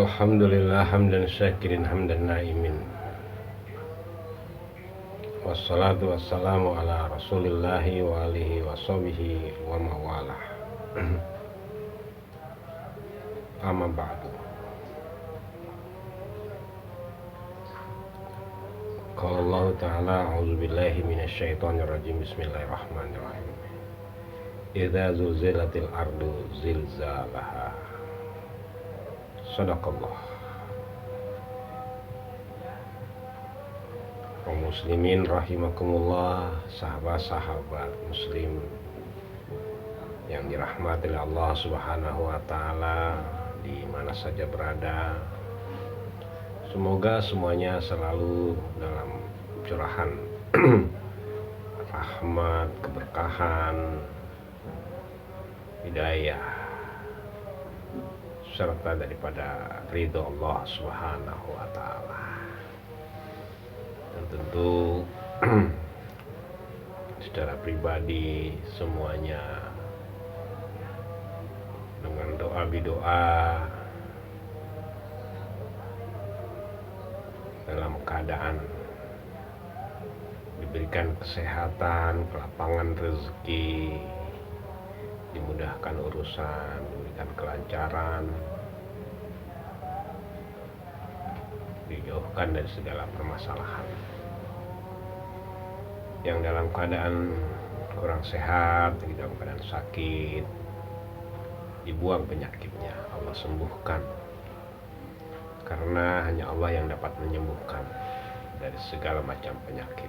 Alhamdulillah hamdan syakirin hamdan naimin. Wassalatu wassalamu ala rasulillahi wa alihi wa sahbihi wa mawalah. Amma ba'du. Qala Allah ta'ala a'udzu billahi minasyaitonir rajim. Bismillahirrahmanirrahim. Idza zulzilatil ardu zilzalaha. Sadaqallah. Kaum muslimin rahimakumullah, sahabat-sahabat muslim yang dirahmati oleh Allah Subhanahu wa taala di mana saja berada. Semoga semuanya selalu dalam curahan rahmat, keberkahan, hidayah serta daripada ridho Allah Subhanahu wa taala. Dan tentu secara pribadi semuanya dengan doa dalam keadaan diberikan kesehatan, kelapangan rezeki, dimudahkan urusan, diberikan kelancaran, dijauhkan dari segala permasalahan. Yang dalam keadaan kurang sehat, dalam keadaan sakit, dibuang penyakitnya, Allah sembuhkan. Karena hanya Allah yang dapat menyembuhkan dari segala macam penyakit.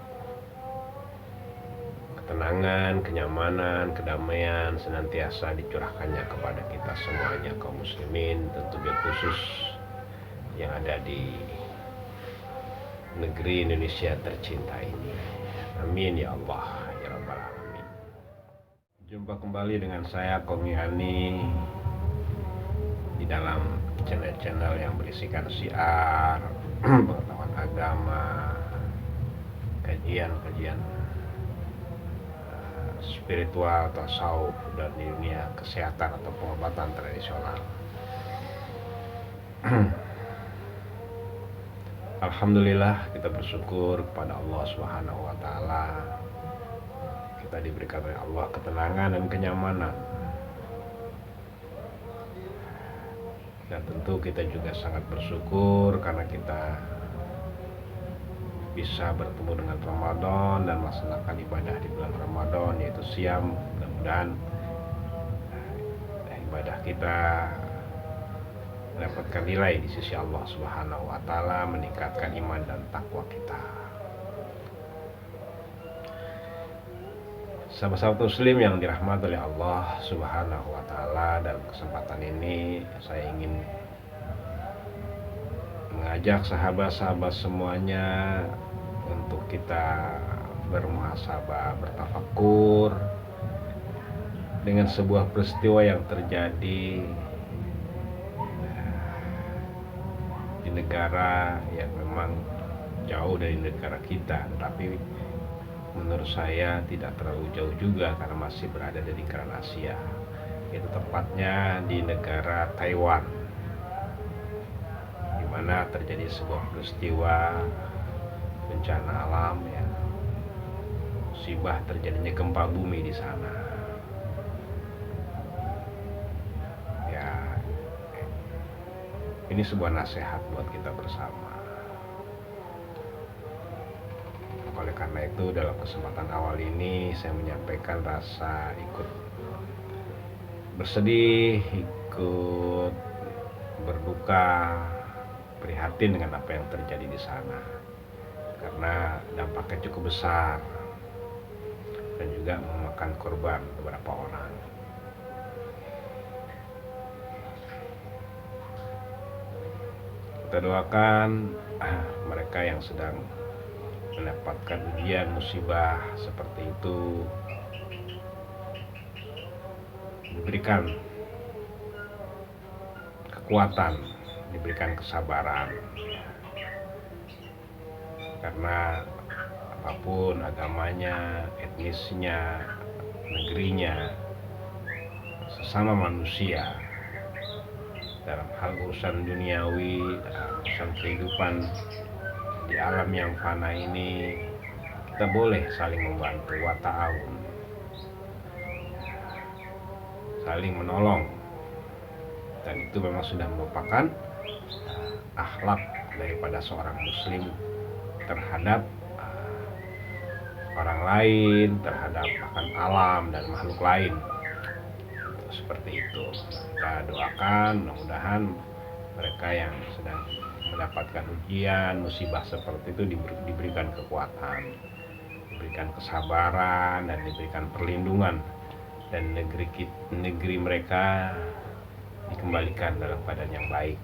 Ketenangan, kenyamanan, kedamaian senantiasa dicurahkannya kepada kita semuanya kaum muslimin, tentu bil khusus yang ada di negeri Indonesia tercinta ini. Amin ya Allah ya Rabbal Alamin. Jumpa kembali dengan saya Komi Hani di dalam channel-channel yang berisikan syiar, pengetahuan agama, kajian-kajian spiritual, tasawuf, dan di dunia kesehatan atau pengobatan tradisional. Alhamdulillah, kita bersyukur kepada Allah Subhanahu wa taala. Kita diberikan oleh Allah ketenangan dan kenyamanan. Dan tentu kita juga sangat bersyukur karena kita bisa bertemu dengan Ramadan dan melaksanakan ibadah di bulan Ramadan, yaitu siam. Mudah-mudahan ibadah kita mendapatkan nilai di sisi Allah Subhanahu wa taala, meningkatkan iman dan takwa kita. Sahabat-sahabat muslim yang dirahmati oleh Allah Subhanahu wa taala, dalam kesempatan ini saya ingin mengajak sahabat-sahabat semuanya untuk kita bermuhasabah, bertafakur dengan sebuah peristiwa yang terjadi di negara yang memang jauh dari negara kita, tapi menurut saya tidak terlalu jauh juga karena masih berada di lingkaran Asia. Itu tepatnya di negara Taiwan, di mana terjadi sebuah peristiwa bencana alam, ya, musibah, terjadinya gempa bumi di sana. Ya, ini sebuah nasihat buat kita bersama. Oleh karena itu, dalam kesempatan awal ini saya menyampaikan rasa ikut bersedih, ikut berduka, prihatin dengan apa yang terjadi di sana, karena dampaknya cukup besar dan juga memakan korban beberapa orang. Kita doakan mereka yang sedang mendapatkan ujian, musibah seperti itu diberikan kekuatan, diberikan kesabaran, karena apapun agamanya, etnisnya, negerinya, sesama manusia dalam hal urusan duniawi, urusan kehidupan di alam yang fana ini, kita boleh saling membantu, wa ta'awun, saling menolong. Dan itu memang sudah merupakan akhlak daripada seorang muslim terhadap orang lain, terhadap bahkan alam dan makhluk lain. Seperti itu. Kita doakan mudah-mudahan mereka yang sedang mendapatkan ujian, musibah seperti itu diberikan kekuatan, diberikan kesabaran, dan diberikan perlindungan, dan negeri mereka dikembalikan dalam keadaan yang baik.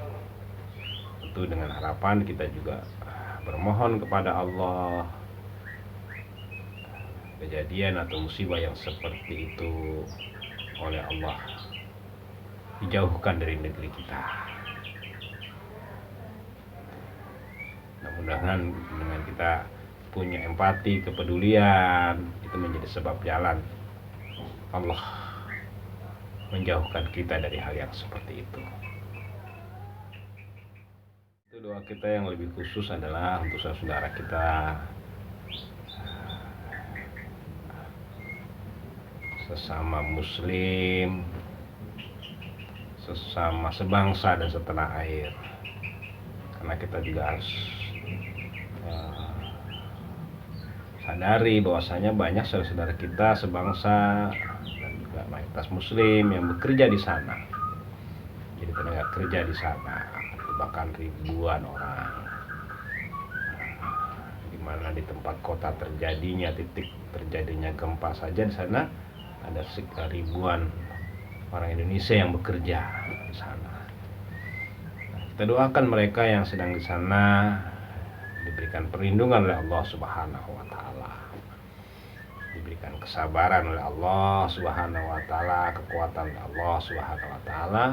Tentu dengan harapan kita juga bermohon kepada Allah kejadian atau musibah yang seperti itu oleh Allah dijauhkan dari negeri kita. Mudah-mudahan dengan kita punya empati, kepedulian, itu menjadi sebab jalan Allah menjauhkan kita dari hal yang seperti itu. Itu doa kita yang lebih khusus adalah untuk saudara kita sesama muslim, sesama sebangsa dan setanah air. Karena kita juga harus sadari bahwasanya banyak saudara-saudara kita sebangsa dan juga mayoritas muslim yang bekerja di sana, jadi tenaga kerja di sana, bahkan ribuan orang, di mana di tempat kota terjadinya, titik terjadinya gempa saja di sana ada sekitar ribuan orang Indonesia yang bekerja di sana. Kita doakan mereka yang sedang di sana diberikan perlindungan oleh Allah Subhanahu wa taala, diberikan kesabaran oleh Allah Subhanahu wa taala, kekuatan oleh Allah Subhanahu wa taala,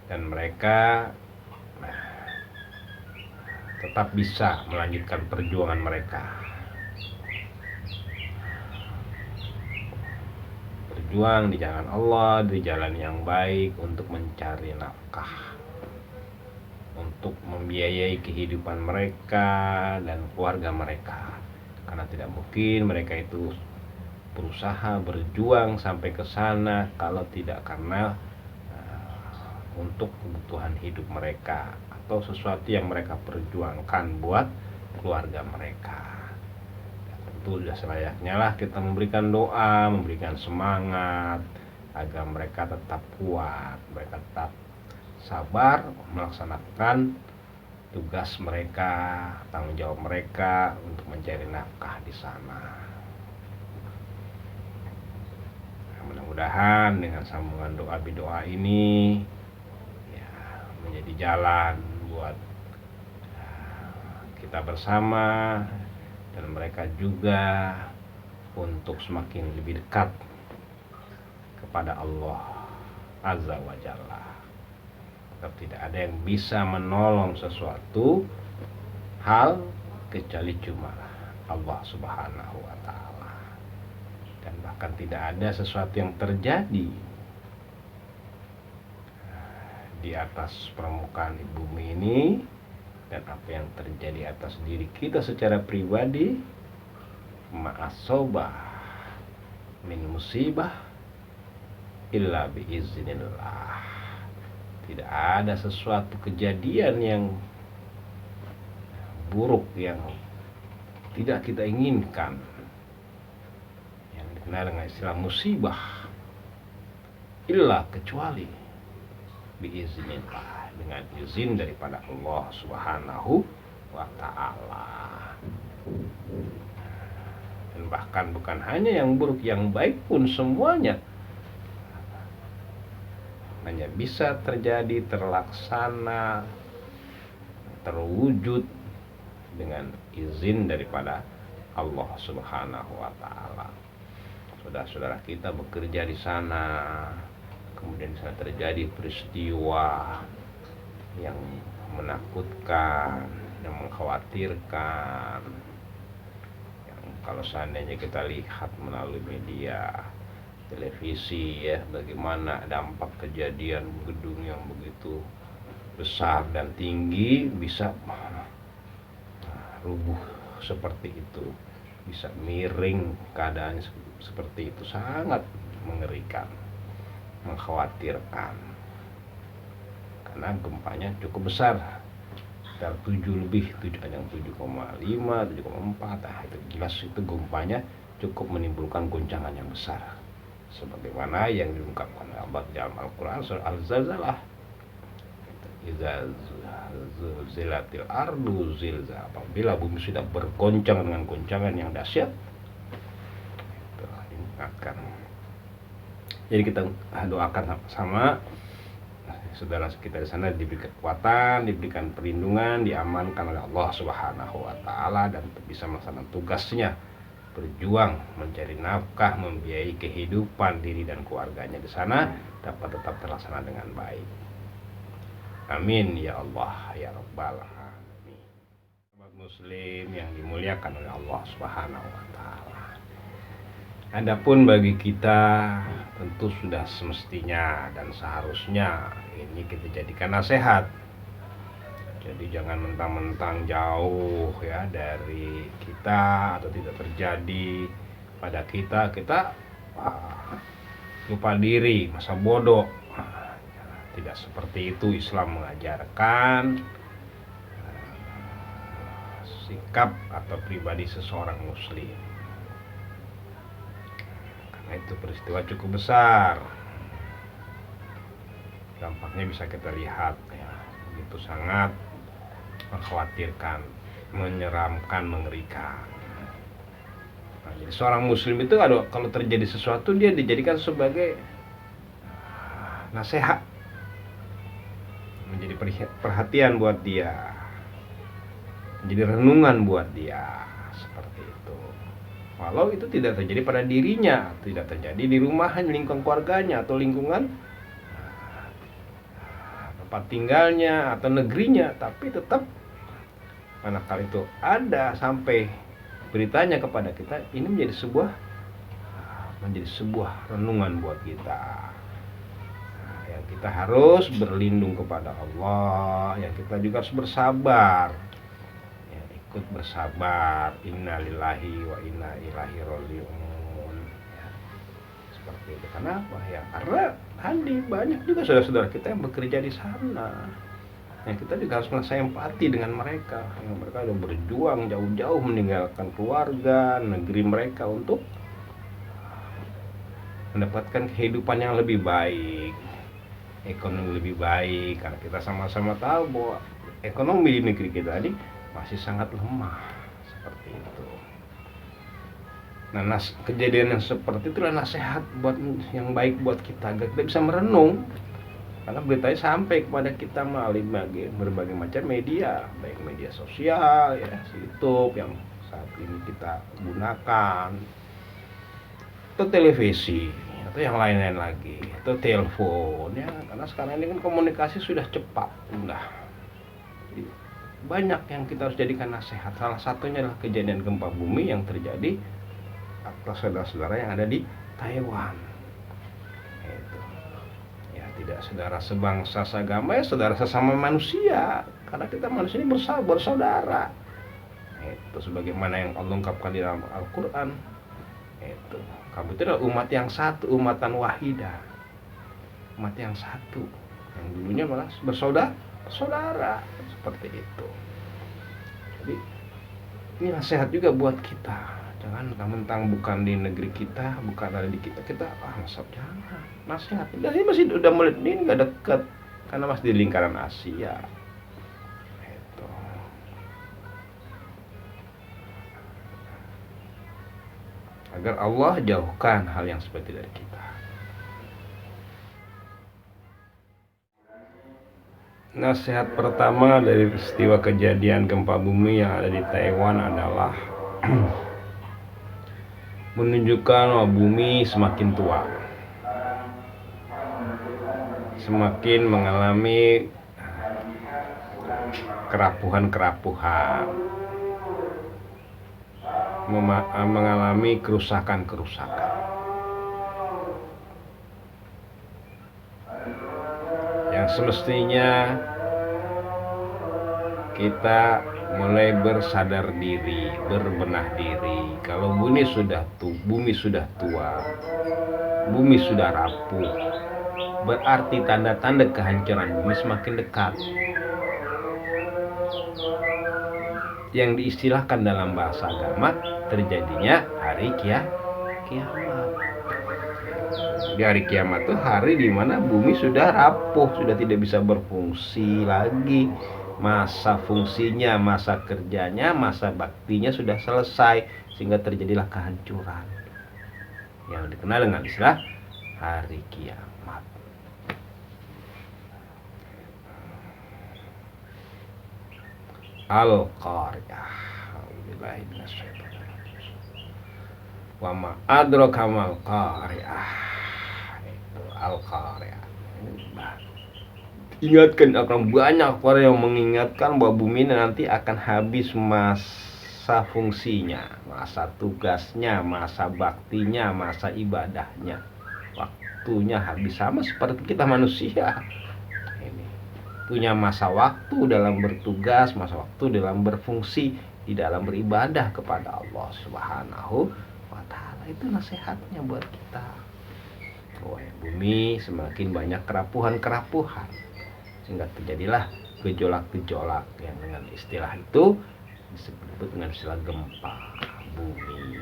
dan mereka tetap bisa melanjutkan perjuangan mereka, berjuang di jalan Allah, di jalan yang baik untuk mencari nafkah, untuk membiayai kehidupan mereka dan keluarga mereka. Karena tidak mungkin mereka itu berusaha berjuang sampai ke sana kalau tidak karena untuk kebutuhan hidup mereka atau sesuatu yang mereka perjuangkan buat keluarga mereka. Tentu sudah selayaknya lah kita memberikan doa, memberikan semangat agar mereka tetap kuat, mereka tetap sabar melaksanakan tugas mereka, tanggung jawab mereka untuk mencari nafkah di sana. Mudah-mudahan dengan sambungan doa ini ya, menjadi jalan buat kita bersama dan mereka juga untuk semakin lebih dekat kepada Allah Azza wa Jalla. Tidak ada yang bisa menolong sesuatu hal kecuali cuma Allah Subhanahu wa taala. Dan bahkan tidak ada sesuatu yang terjadi di atas permukaan bumi ini dan apa yang terjadi atas diri kita secara pribadi, ma'asobah min musibah illa biiznillah. Tidak ada sesuatu kejadian yang buruk yang tidak kita inginkan, yang dikenal dengan istilah musibah, illa kecuali biiznillah, dengan izin daripada Allah Subhanahu wa ta'ala. Dan bahkan bukan hanya yang buruk, yang baik pun semuanya hanya bisa terjadi, terlaksana, terwujud dengan izin daripada Allah Subhanahu wa taala. Saudara-saudara kita bekerja di sana, kemudian di sana terjadi peristiwa yang menakutkan, yang mengkhawatirkan, yang kalau seandainya kita lihat melalui media televisi ya, bagaimana dampak kejadian gedung yang begitu besar dan tinggi bisa rubuh seperti itu, bisa miring keadaan seperti itu, sangat mengerikan, mengkhawatirkan karena gempanya cukup besar, sekitar 7 lebih, ada yang 7,5, 7,4. Nah, itu jelas itu gempanya cukup menimbulkan goncangan yang besar sebagaimana yang diungkapkan Allah dalam Al-Quran surah Al-Zalzalah, idza zulzilatil ardu zilzal, apabila bumi sudah bergoncang dengan goncangan yang dahsyat, itu akan. Jadi kita doakan sama saudara kita di sana diberi kekuatan, diberikan perlindungan, diamankan oleh Allah Subhanahu wa taala dan bisa melaksanakan tugasnya, berjuang mencari nafkah, membiayai kehidupan diri dan keluarganya di sana dapat tetap terlaksana dengan baik. Amin ya Allah ya Rabbal alamin. Sahabat muslim yang dimuliakan oleh Allah Subhanahu wa taala. Adapun bagi kita tentu sudah semestinya dan seharusnya ini kita jadikan nasihat. Jadi jangan mentang-mentang jauh ya dari kita atau tidak terjadi pada kita lupa diri, masa bodoh. Tidak seperti itu Islam mengajarkan sikap atau pribadi seseorang muslim. Karena itu peristiwa cukup besar, dampaknya bisa kita lihat ya, begitu sangat mengkhawatirkan, menyeramkan, mengerikan. Nah, jadi seorang muslim itu kalau terjadi sesuatu dia dijadikan sebagai nasihat, menjadi perhatian buat dia, menjadi renungan buat dia, seperti itu. Walau itu tidak terjadi pada dirinya, tidak terjadi di rumahnya, lingkungan keluarganya atau lingkungan tempat tinggalnya atau negerinya, tapi tetap manakala itu ada sampai beritanya kepada kita, ini menjadi sebuah renungan buat kita. Yang kita harus berlindung kepada Allah, yang kita juga harus bersabar, ya, ikut bersabar, inna lillahi wa inna ilaihi raji'un ya, seperti itu. Kenapa ya? Karena tadi banyak juga saudara-saudara kita yang bekerja di sana, yang kita juga harus merasa empati dengan mereka, yang mereka sudah berjuang jauh-jauh meninggalkan keluarga, negeri mereka untuk mendapatkan kehidupan yang lebih baik, ekonomi lebih baik. Karena kita sama-sama tahu bahwa ekonomi di negeri kita ini masih sangat lemah, seperti itu. Nah, kejadian yang seperti itulah nasihat buat yang baik buat kita, agar kita bisa merenung. Karena beritanya sampai kepada kita melalui berbagai macam media, baik media sosial ya, YouTube yang saat ini kita gunakan, atau televisi, atau yang lain-lain lagi, atau telepon ya. Karena sekarang ini kan komunikasi sudah cepat, mudah. Jadi, banyak yang kita harus jadikan nasihat. Salah satunya adalah kejadian gempa bumi yang terjadi atas saudara-saudara yang ada di Taiwan. Tidak saudara sebangsa seagama, ya saudara sesama manusia, karena kita manusia ini bersaudara. Itu sebagaimana yang Allah ungkapkan di dalam Al-Quran, itu kamu itu adalah umat yang satu, umatan wahidah, umat yang satu, yang dulunya malah bersaudara, seperti itu. Jadi ini nasihat juga buat kita. Jangan mentang bukan di negeri kita, bukan ada di kita masuk, jangan. Nasihat ini masih udah mulai ini nggak dekat, karena masih di lingkaran Asia. Itu. Agar Allah jauhkan hal yang seperti dari kita. Nasihat pertama dari peristiwa kejadian gempa bumi yang ada di Taiwan adalah menunjukkan bahwa bumi semakin tua, semakin mengalami kerapuhan, mengalami kerusakan. semestinya kita mulai bersadar diri, berbenah diri. Kalau bumi sudah tua, bumi sudah rapuh, berarti tanda-tanda kehancuran bumi semakin dekat. Yang diistilahkan dalam bahasa agama, terjadinya hari kiamat. Di hari kiamat itu hari dimana bumi sudah rapuh, sudah tidak bisa berfungsi lagi. Masa fungsinya, masa kerjanya, masa baktinya sudah selesai, sehingga terjadilah kehancuran yang dikenal dengan istilah hari kiamat. Al-Qari'ah. Wa ma adraka mal qari'ah. Itu Al-Qari'ah. Ingatkan, akan banyak orang yang mengingatkan bahwa bumi nanti akan habis masa fungsinya, masa tugasnya, masa baktinya, masa ibadahnya. Waktunya habis, sama seperti kita manusia. Ini punya masa waktu dalam bertugas, masa waktu dalam berfungsi, di dalam beribadah kepada Allah Subhanahu wa Ta'ala. Itu nasihatnya buat kita. Bumi semakin banyak kerapuhan, sehingga terjadilah gejolak-gejolak yang dengan istilah itu disebut dengan istilah gempa bumi.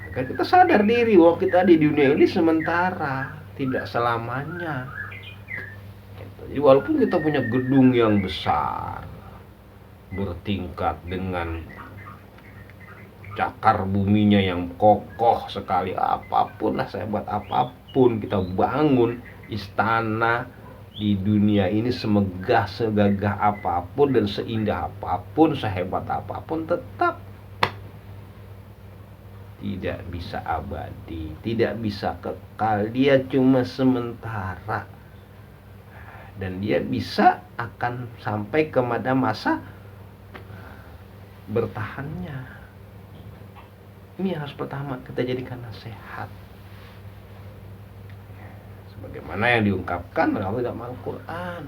Agar kita sadar diri bahwa kita di dunia ini sementara, tidak selamanya. Jadi walaupun kita punya gedung yang besar, bertingkat dengan cakar buminya yang kokoh sekali, apapun lah, sehebat apapun kita bangun istana di dunia ini, semegah segagah apapun dan seindah apapun, sehebat apapun, tetap tidak bisa abadi, tidak bisa kekal. Dia cuma sementara, dan dia bisa akan sampai kepada masa bertahannya. Ini yang harus pertama kita jadikan nasihat, sebagaimana yang diungkapkan oleh Allah dalam Al-Quran.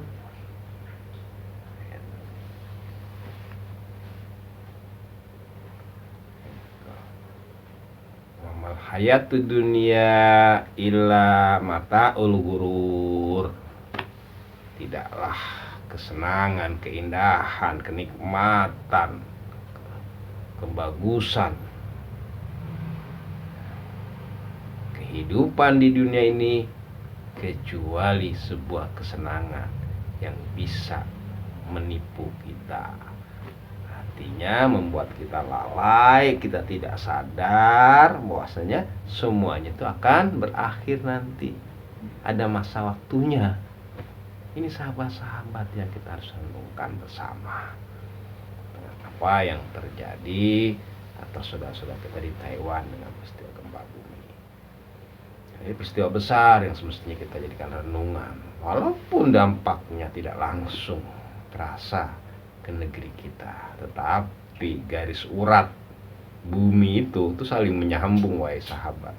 Wamal hayatud dunya illa mata'ul ghurur. Tidaklah kesenangan, keindahan, kenikmatan, kebagusan kehidupan di dunia ini kecuali sebuah kesenangan yang bisa menipu kita. Artinya membuat kita lalai, kita tidak sadar bahwasanya semuanya itu akan berakhir nanti. Ada masa waktunya. Ini sahabat-sahabat yang kita harus renungkan bersama. Apa yang terjadi atau saudara-saudara kita di Taiwan dengan peristiwa gempa bumi. Ini peristiwa besar yang semestinya kita jadikan renungan, walaupun dampaknya tidak langsung terasa ke negeri kita, tetapi garis urat bumi itu saling menyambung, wahai sahabat.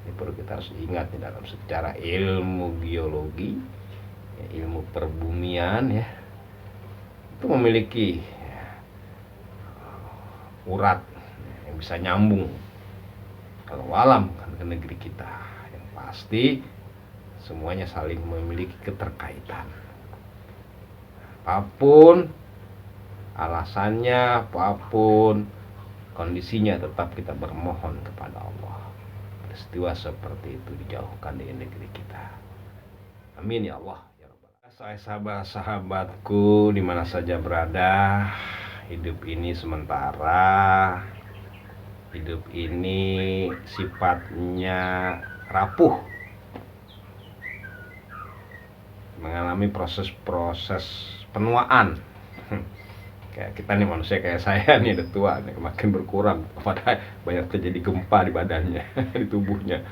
Ini perlu kita harus ingat di dalam secara ilmu geologi, ilmu perbumian, ya, itu memiliki urat yang bisa nyambung kalau alam kan ke negeri kita. Yang pasti semuanya saling memiliki keterkaitan. Apapun alasannya, apapun kondisinya, tetap kita bermohon kepada Allah. Peristiwa seperti itu dijauhkan dari negeri kita. Amin ya Allah. Ya Rabbal. Saya sahabat-sahabatku di mana saja berada, hidup ini sementara. Hidup ini sifatnya rapuh, mengalami proses-proses penuaan. Kayak kita nih manusia, kayak saya nih udah tua nih, makin berkurang, pada banyak terjadi gempa di badannya, di tubuhnya.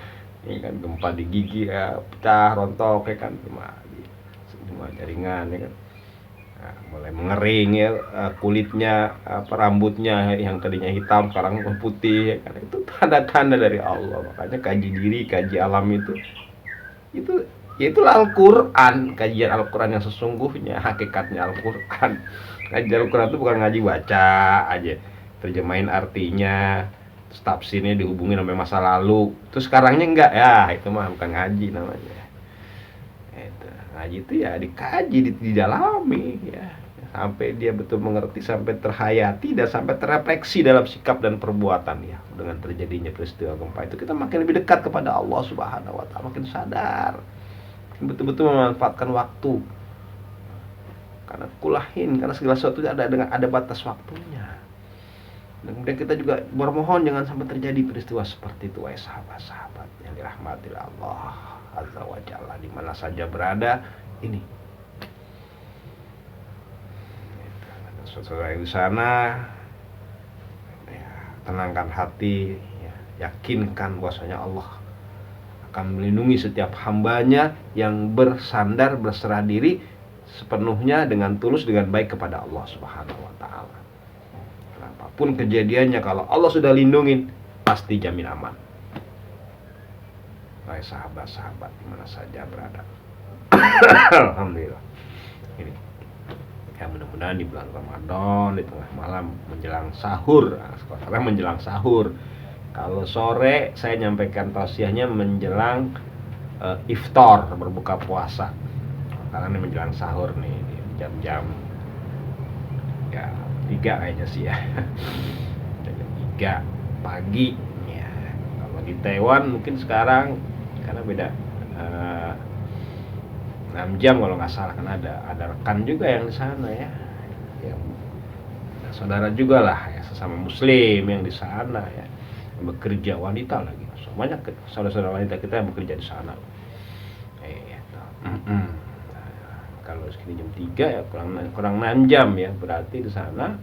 Ini kan gempa di gigi, ya, pecah, rontok, ya kan, semua jaringan, ya kan. Nah, mulai mengering, ya, kulitnya, rambutnya yang tadinya hitam sekarang putih, ya kan. Itu tanda-tanda dari Allah. Makanya kaji diri, kaji alam itu Ya itulah Al-Quran, kajian Al-Quran yang sesungguhnya, hakikatnya Al-Quran. Kajian Al-Quran itu bukan ngaji baca aja, terjemahin artinya, terus tafsirnya dihubungin sampai masa lalu, terus sekarangnya enggak, ya itu mah bukan ngaji namanya. Itu, ngaji itu ya dikaji, didalami ya, sampai dia betul mengerti, sampai terhayati, dan sampai terefleksi dalam sikap dan perbuatan ya. Dengan terjadinya peristiwa gempa itu kita makin lebih dekat kepada Allah Subhanahu wa taala, makin sadar, betul-betul memanfaatkan waktu, karena segala sesuatu ada batas waktunya. Dan kemudian kita juga bermohon jangan sampai terjadi peristiwa seperti itu, wahai sahabat-sahabat yang dirahmati Allah Azza wa Jalla, di mana saja berada. Ini saudara di sana ya, tenangkan hati ya, yakinkan bahwasanya Allah akan melindungi setiap hambanya yang bersandar, berserah diri sepenuhnya dengan tulus, dengan baik kepada Allah Subhanahu wa taala. Apapun kejadiannya, kalau Allah sudah lindungin, pasti jamin aman. Hai sahabat-sahabat di mana saja berada. Alhamdulillah. Ini ya, mudah-mudahan di bulan Ramadan, di tengah malam menjelang sahur, sekarang menjelang sahur. Kalau sore saya nyampaikan tausiahnya menjelang iftar, berbuka puasa. Karena ini menjelang sahur nih, jam-jam ya 3 kayaknya sih ya. Jam 3 pagi ya. Kalau di Taiwan mungkin sekarang karena beda 6 jam kalau nggak salah, karena ada rekan juga yang di sana ya. Yang saudara juga lah ya, sesama muslim yang di sana ya, bekerja, wanita lagi, banyak saudara-saudara wanita kita yang bekerja di sana. Kalau segini jam 3 ya kurang 6 jam ya, berarti di sana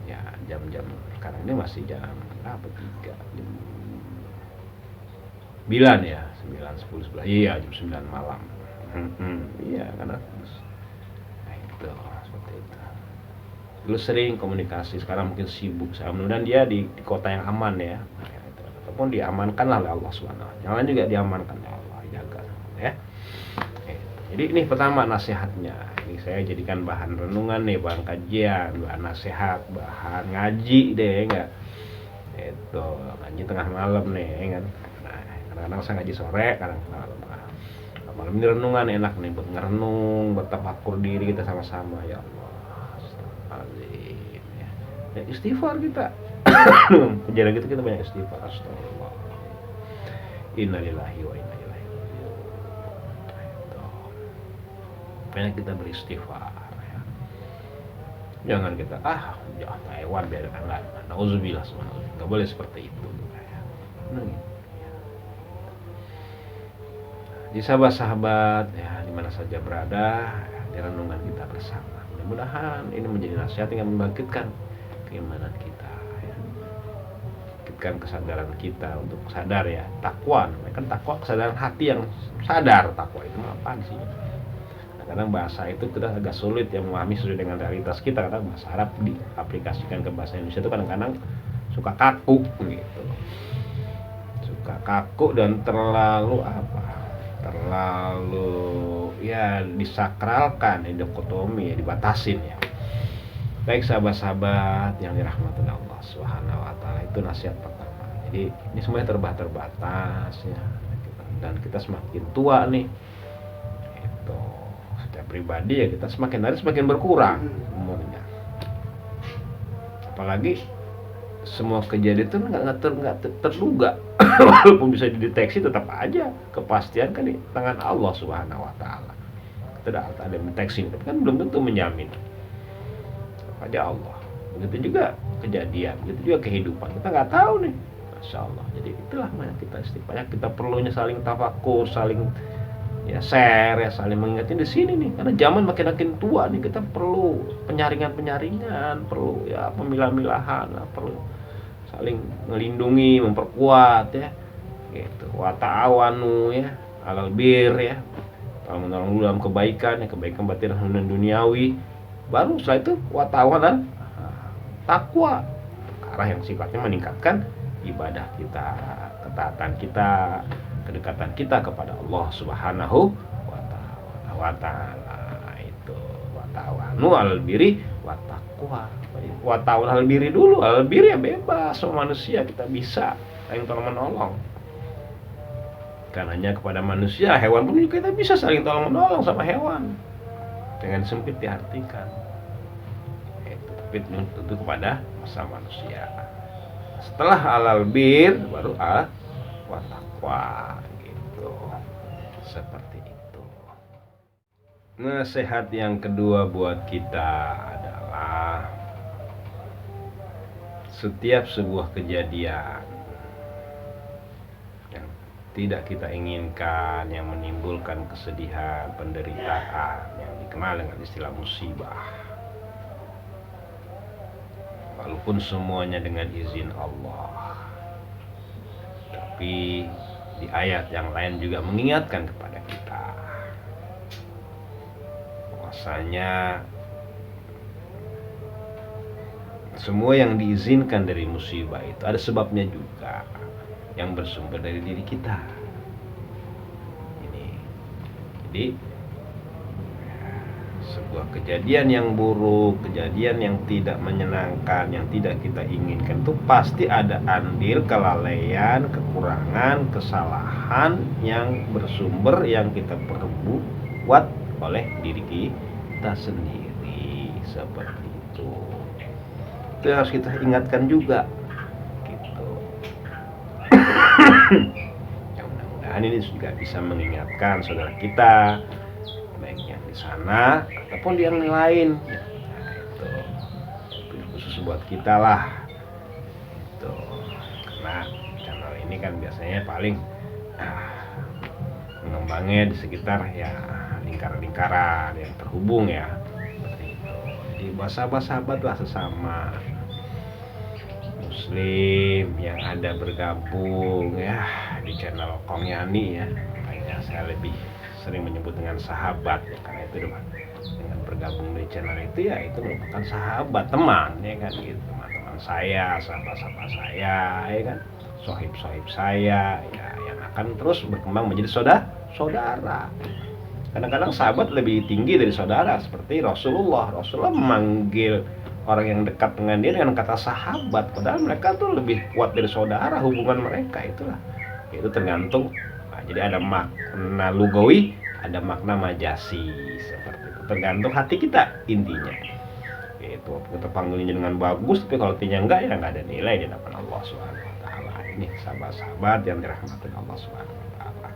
ya jam-jam sekarang ini masih jam berapa, 3 jam 9 ya, 9, 10, 11, iya jam 9 malam. Iya karena nah, itu seperti itu. Dulu sering komunikasi, sekarang mungkin sibuk. Saya mudah-mudahan dia di kota yang aman ya, ataupun diamankanlah oleh Allah Subhanahu. Jangan juga diamankan oleh Allah, jaga ya. Jadi ini pertama nasihatnya. Ini saya jadikan bahan renungan nih, bahan kajian, bahan nasihat, bahan ngaji deh enggak. Itu ngaji tengah malam nih kan. Nah, kadang-kadang saya ngaji sore, kadang-kadang malam ini renungan enak nih buat ngerenung, bertafakur diri kita sama-sama ya Allah. Azim ya. Ya istighfar kita. Kejadian kita banyak istighfar. Astagfirullah. Innalillahi wa inna ilaihi raji'un. Banyak kita beristighfar ya. Jangan kita ya Taiwan biarkan lah. Nauzubillah subhanallah. Enggak boleh seperti itu ya. Di sahabat-sahabat ya, di mana saja berada ya, di renungan kita bersama. Mudah-mudahan ini menjadi nasihat yang membangkitkan keimanan kita ya. Bangkitkan kesadaran kita untuk sadar ya, takwa. Kan takwa kesadaran hati yang sadar. Takwa itu apaan sih? Kadang bahasa itu kita agak sulit ya memahami sesuai dengan realitas kita. Kadang bahasa Arab diaplikasikan ke bahasa Indonesia itu kadang-kadang suka kaku gitu. Suka kaku dan terlalu ya disakralkan, dikotomi ya, dibatasin ya. Baik sahabat-sahabat yang dirahmati Allah Subhanahu wa taala, itu nasihat pertama. Jadi ini semuanya terbatas ya. Dan kita semakin tua nih. Itu setiap pribadi ya, kita semakin hari semakin berkurang umurnya. Apalagi semua kejadian itu nggak terduga. Walaupun bisa dideteksi, tetap aja kepastian kan di tangan Allah Subhanahu wa taala. Tidak ada yang mendeteksi, tapi kan belum tentu menjamin. Pada Allah. Begitu juga kejadian, begitu juga kehidupan. Kita nggak tahu nih. Masya Allah. Jadi itulah mana kita istighfar. Kita perlunya saling tafakur, saling ya share ya, saling mengingatkan di sini nih. Karena zaman makin tua nih, kita perlu penyaringan, perlu ya pemilah-milahan, perlu saling melindungi, memperkuat ya, gitu. Wa ta'awanu ya, alal bir ya, kalau menolong dalam kebaikan ya, kebaikan batin dan duniawi. Baru setelah itu wa ta'awan takwa, arah yang sifatnya meningkatkan ibadah kita, ketaatan kita, kedekatan kita kepada Allah Subhanahu wa ta'ala. Itu wa ta'awanu 'alal birri wat taqwa. Wa ta'awanu 'alal birri dulu, 'alal birri ya bebas, semua manusia kita bisa saling tolong menolong. Karena hanya kepada manusia, hewan pun juga kita bisa saling tolong menolong sama hewan. Dengan sempit diartikan. Itu tapi tentu kepada sama manusia. Setelah 'alal bir baru wa taqwa gitu. Seperti itu. Nasihat yang kedua buat kita adalah setiap sebuah kejadian yang tidak kita inginkan, yang menimbulkan kesedihan, penderitaan, yang dikenal dengan istilah musibah, walaupun semuanya dengan izin Allah, tapi di ayat yang lain juga mengingatkan kepada kita bahwasanya semua yang diizinkan dari musibah itu ada sebabnya juga, yang bersumber dari diri kita. Ini, jadi sebuah kejadian yang buruk, kejadian yang tidak menyenangkan, yang tidak kita inginkan itu pasti ada andil kelalaian, kekurangan, kesalahan yang bersumber yang kita perbuat oleh diri kita sendiri. Seperti itu. Itu harus kita ingatkan juga gitu. Ya, mudah-mudahan ini juga bisa mengingatkan saudara kita, baik yang di sana ataupun di yang lain ya. Nah, itu khusus buat kita lah itu. Karena channel ini kan biasanya paling mengembangnya di sekitar ya lingkaran-lingkaran yang terhubung ya. Jadi sahabat-sahabat lah sesama muslim yang ada bergabung ya di channel Kong Yani ya. Makanya saya lebih sering menyebut dengan sahabat ya, karena itu dengan bergabung di channel itu ya itu merupakan sahabat, teman ya kan gitu, teman-teman saya, sahabat-sahabat saya ya kan, sohib-sohib saya ya, yang akan terus berkembang menjadi saudara. Kadang-kadang sahabat lebih tinggi dari saudara, seperti Rasulullah memanggil orang yang dekat dengan dia dengan kata sahabat, padahal mereka tuh lebih kuat dari saudara hubungan mereka. Itulah, itu tergantung. Nah, jadi ada makna lugawi, ada makna majasi, seperti itu, tergantung hati kita intinya. Itu kita panggilnya dengan bagus, tapi kalau artinya enggak ya enggak ada nilai di hadapan Allah Subhanahu wa taala. Ini sahabat-sahabat yang dirahmati Allah Subhanahu wa taala.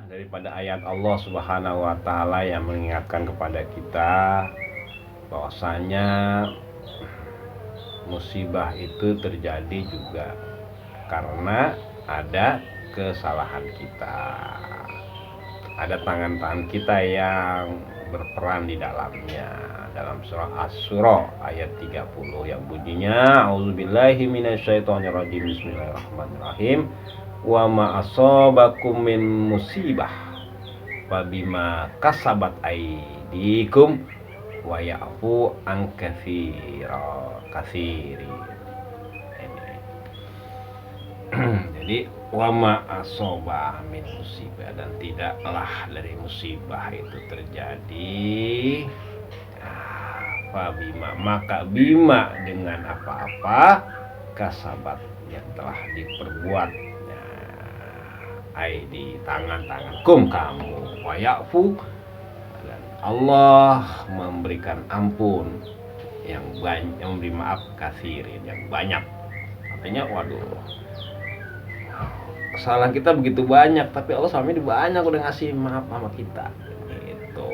Daripada ayat Allah Subhanahu wa taala yang mengingatkan kepada kita bahwasanya musibah itu terjadi juga karena ada kesalahan kita. Ada tangan-tangan kita yang berperan di dalamnya. Dalam surah Asy-Syura ayat 30 yang bunyinya A'udzubillahi minasyaitonirrajim, bismillahirrahmanirrahim. Wa ma asabakum min musibah fabima kasabat aydikum wa ya'fu an katsiri. Jadi wa ma asaba min musibah, dan tidaklah dari musibah itu terjadi fabima, maka bima dengan apa-apa kasabat yang telah diperbuat di tangan-tangan kamu, wa ya'fu, dan Allah memberikan ampun yang banyak, yang memberi maaf katsirin, yang banyak. Artinya waduh, kesalahan kita begitu banyak, tapi Allah selama ini banyak udah ngasih maaf sama kita gitu.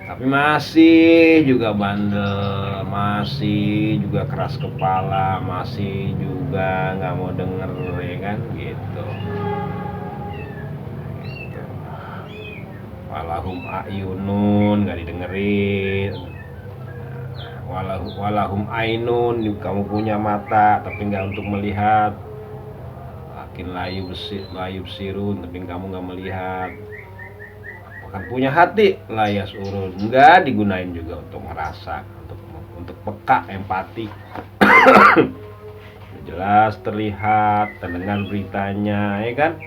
Tapi masih juga bandel, masih juga keras kepala, masih juga nggak mau denger ya kan gitu. Walahum a'yunun, nggak didengerin. Walahum ainun, kamu punya mata tapi nggak untuk melihat. Lakin layub sirun, tapi kamu nggak melihat. Bahkan punya hati, layas urun, nggak digunain juga untuk merasa, untuk peka, empati. jelas terlihat, terdengar beritanya, ya kan?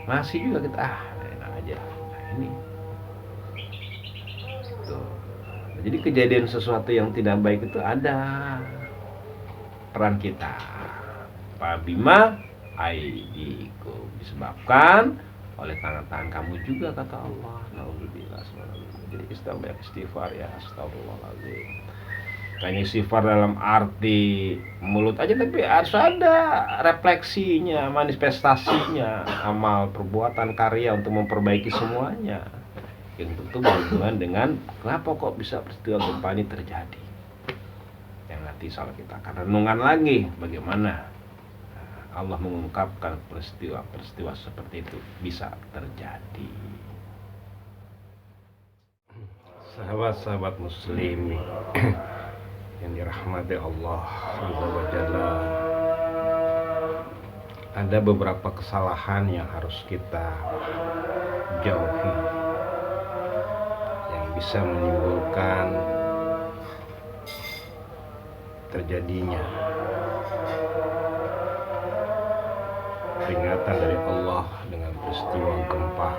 Masih juga kita enak aja. Nah, ini tuh. Jadi kejadian sesuatu yang tidak baik itu ada peran kita. Pabima aidikum, disebabkan oleh tangan-tangan kamu juga, kata Allah. Nauzubillah. Jadi kita banyak istighfar ya, astagfirullahaladzim. Kayaknya istighfar dalam arti mulut aja, tapi harus ada refleksinya, manifestasinya, amal, perbuatan, karya untuk memperbaiki semuanya. Yang tentu berhubungan dengan kenapa kok bisa peristiwa gempa ini terjadi. Yang nanti salah kita akan renungan lagi bagaimana Allah mengungkapkan peristiwa-peristiwa seperti itu bisa terjadi. Sahabat-sahabat muslim yang dirahmati Allah Azza wa Jalla, ada beberapa kesalahan yang harus kita jauhi, yang bisa menimbulkan terjadinya peringatan dari Allah dengan peristiwa gempa.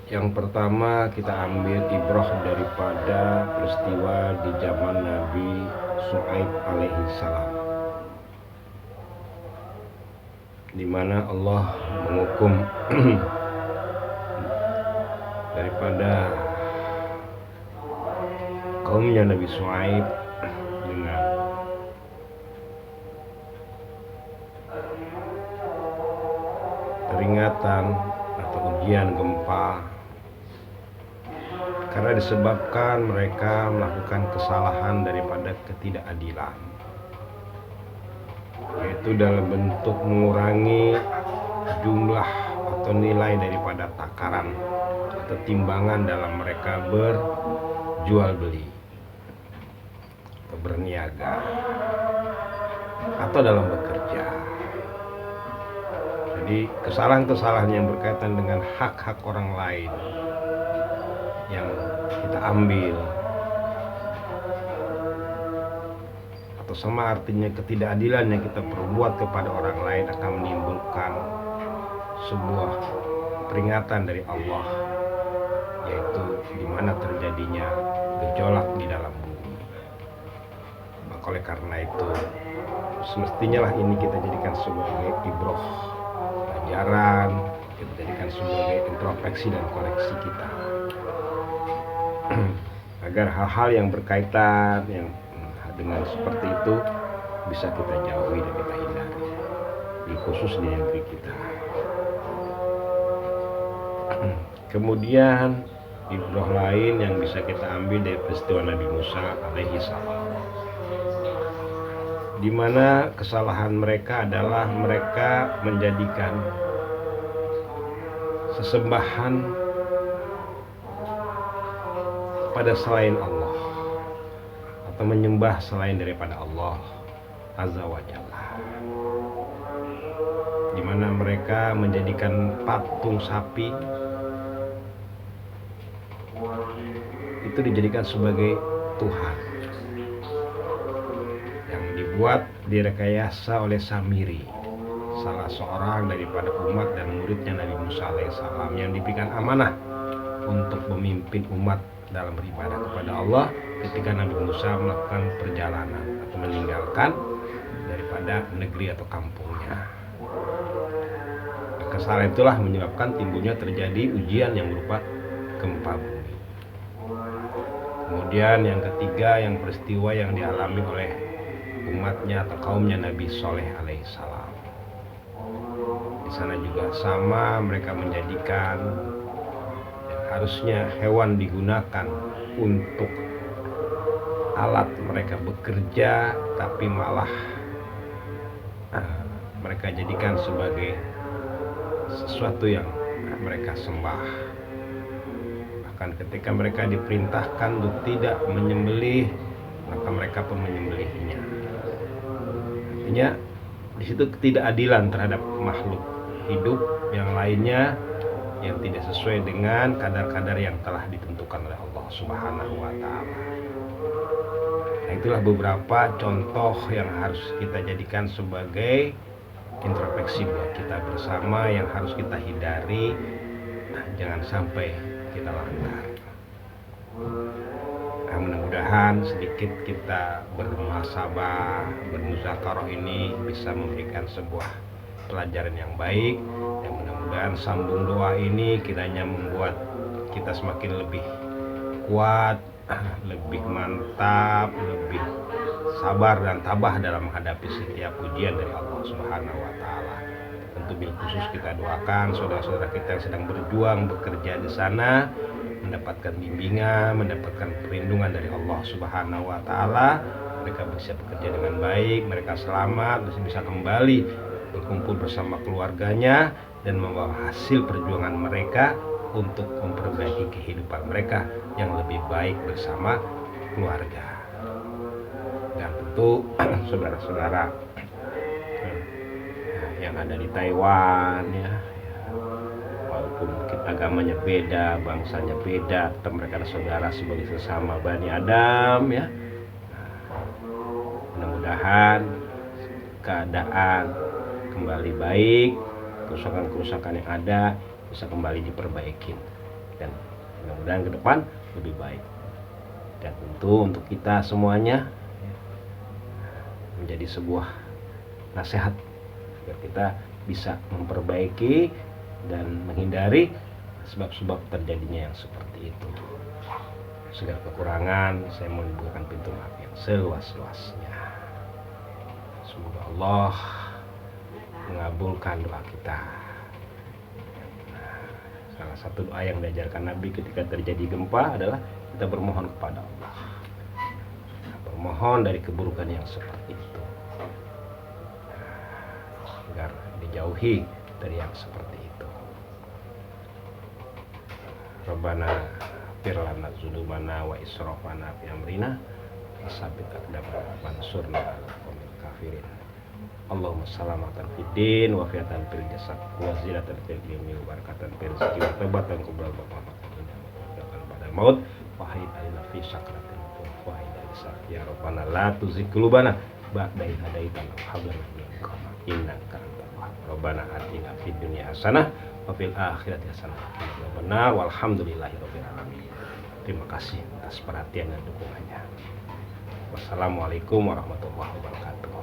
Yang pertama, kita ambil ibrah daripada peristiwa di zaman Nabi Syuaib alaihi salam, di mana Allah menghukum daripada kaumnya Nabi Syuaib dengan peringatan atau ujian gempa, karena disebabkan mereka melakukan kesalahan daripada ketidakadilan, yaitu dalam bentuk mengurangi jumlah atau nilai daripada takaran atau timbangan dalam mereka berjual beli atau berniaga atau dalam bekerja. Jadi kesalahan-kesalahan yang berkaitan dengan hak-hak orang lain yang kita ambil, atau sama artinya ketidakadilan yang kita perbuat kepada orang lain, akan menimbulkan sebuah peringatan dari Allah, yaitu di mana terjadinya gejolak di dalam bumi. Maka oleh karena itu semestinya lah ini kita jadikan sebagai ibrah, pelajaran, kita jadikan sebagai introspeksi dan koreksi kita, agar hal-hal yang berkaitan yang dengan seperti itu bisa kita jauhi dan kita hindari, khusus di negeri kita. Kemudian ibrah lain yang bisa kita ambil dari peristiwa Nabi Musa alaihi salam, di mana kesalahan mereka adalah mereka menjadikan sesembahan pada selain Allah atau menyembah selain daripada Allah Azza wa Jalla, di mana mereka menjadikan patung sapi itu dijadikan sebagai Tuhan, yang dibuat direkayasa oleh Samiri, salah seorang daripada umat dan muridnya Nabi Musa alaihissalam, yang diberikan amanah untuk memimpin umat dalam beribadah kepada Allah ketika Nabi Musa melakukan perjalanan atau meninggalkan daripada negeri atau kampungnya. Kesalahan itulah menyebabkan timbulnya terjadi ujian yang berupa gempa bumi. Kemudian yang ketiga, yang peristiwa yang dialami oleh umatnya atau kaumnya Nabi Soleh alaihissalam. Di sana juga sama, mereka menjadikan harusnya hewan digunakan untuk alat mereka bekerja, tapi malah mereka jadikan sebagai sesuatu yang mereka sembah. Bahkan ketika mereka diperintahkan untuk tidak menyembelih, maka mereka pun menyembelihnya. Artinya di situ ketidakadilan terhadap makhluk hidup yang lainnya, yang tidak sesuai dengan kadar-kadar yang telah ditentukan oleh Allah Subhanahu wa Ta'ala. itulah beberapa contoh yang harus kita jadikan sebagai introspeksi buat kita bersama yang harus kita hindari. Jangan sampai kita langgar. Mudah-mudahan sedikit kita bermuhasabah, bermuzakarah ini bisa memberikan sebuah pelajaran yang baik. Dan mudah-mudahan sambung doa ini kiranya membuat kita semakin lebih kuat, lebih mantap, lebih sabar dan tabah dalam menghadapi setiap ujian dari Allah Subhanahu wa Ta'ala. Tentu bil khusus kita doakan saudara-saudara kita yang sedang berjuang bekerja di sana, mendapatkan bimbingan, mendapatkan perlindungan dari Allah Subhanahu wa Ta'ala. Mereka bisa bekerja dengan baik, mereka selamat, bisa kembali berkumpul bersama keluarganya dan membawa hasil perjuangan mereka untuk memperbaiki kehidupan mereka yang lebih baik bersama keluarga. Dan tentu saudara-saudara yang ada di Taiwan ya, walaupun kita agamanya beda, bangsanya beda, tetap mereka adalah saudara sebagai sesama Bani Adam ya. Mudah-mudahan keadaan kembali baik, kerusakan-kerusakan yang ada bisa kembali diperbaiki, dan mudah-mudahan ke depan lebih baik. Dan tentu untuk kita semuanya menjadi sebuah nasihat agar kita bisa memperbaiki dan menghindari sebab-sebab terjadinya yang seperti itu. Segala kekurangan saya mau membukakan pintu maaf yang seluas-luasnya. Semoga Allah mengabulkan doa kita. Salah satu doa yang diajarkan Nabi ketika terjadi gempa adalah kita bermohon kepada Allah, bermohon dari keburukan yang seperti itu, agar dijauhi dari yang seperti itu. Rabbana firlana dzunubana wa israfana fi amrina wasabit aqdamana wansurna 'alal qawmil kafirin. Allahumma salamatan fid din wa fiatan fil jasad wa zilatan fil ilmi wa barakatan fil rizqi wa tobatan qabla pada maut wa haid alina fi sakratil maut wa haid alisa ya rabbana la tuzigh qulubana ba'da idh hadaitana wa hab lana min ladunka innaka antal wahhab. Rabbana atina fid dunya hasanah wa fil akhirati hasanah wa qina adzabannar walhamdulillahirabbil alamin. Terima kasih atas perhatian dan dukungannya. Wassalamualaikum warahmatullahi wabarakatuh.